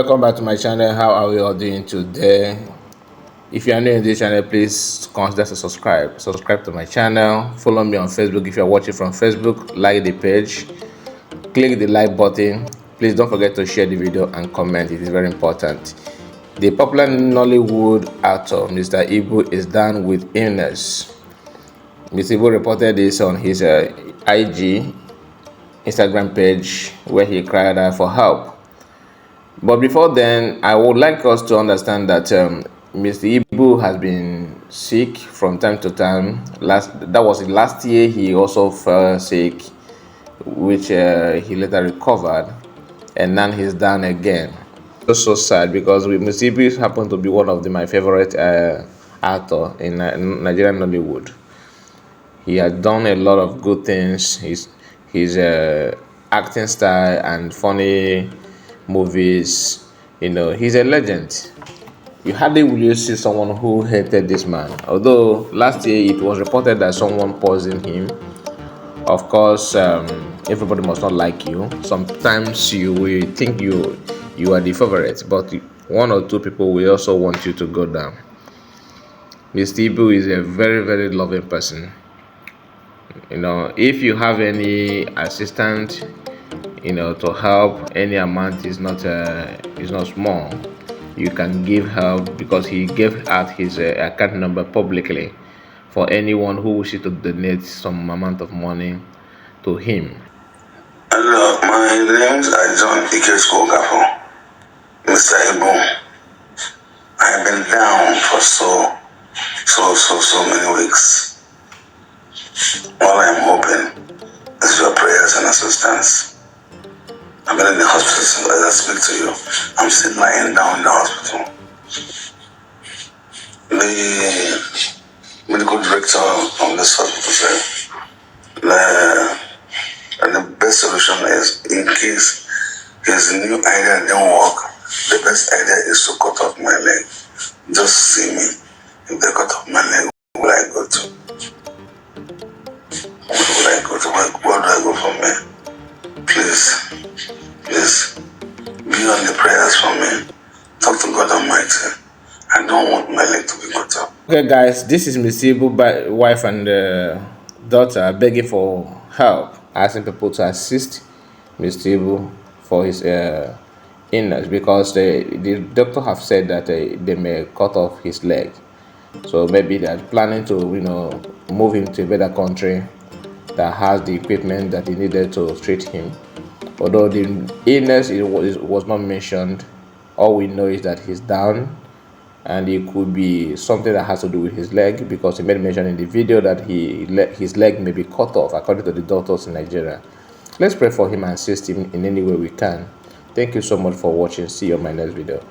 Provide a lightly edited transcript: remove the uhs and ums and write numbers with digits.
welcome back to my channel. How are we all doing today? If you are new in this channel, please consider to subscribe to my channel. Follow me on Facebook. If you are watching from Facebook, like the page, click the like button. Please don't forget to share the video and comment. It is very important. The popular Nollywood actor Mr. Ibu is down with illness. Mr. Ibu reported this on his IG Instagram page, where he cried out for help. But before then, I would like us to understand that Mr. Ibu has been sick from time to time. That was last year. He also fell sick, which he later recovered, and now he's down again. So sad, because Mr. Ibu happened to be one of my favorite actor in Nigerian Nollywood. He has done a lot of good things. His acting style and funny movies, he's a legend. You hardly will you see someone who hated this man. Although last year it was reported that someone poisoned him. Of course, everybody must not like you. Sometimes you will think you are the favorite, but one or two people will also want you to go down. Mr. Ibu is a very, very loving person. If you have any assistant, to help, any amount is not small. You can give help, because he gave out his account number publicly for anyone who wishes to donate some amount of money to him. Hello, my name is Ikechukwu Okafor. Mr. Ibu, I have been down for so many weeks. All I am hoping is your prayers and assistance. I've been in the hospital as I speak to you. I'm still lying down in the hospital. The medical director of this hospital said that the best solution is, in case his new idea didn't work, the best idea is to cut off my leg. Just see me. If they cut off my leg, where will I go to? Where do I go from here? Please, be on the prayers for me. Talk to God Almighty. I don't want my leg to be cut off. Okay, guys, this is Mr. Ibu's wife and daughter begging for help, asking people to assist Mr. Ibu for his illness, because the doctor have said that they may cut off his leg. So maybe they're planning to move him to a better country that has the equipment that he needed to treat him. Although the illness was not mentioned, all we know is that he's down, and it could be something that has to do with his leg, because he made mention in the video that his leg may be cut off, according to the doctors in Nigeria. Let's pray for him and assist him in any way we can. Thank you so much for watching. See you on my next video.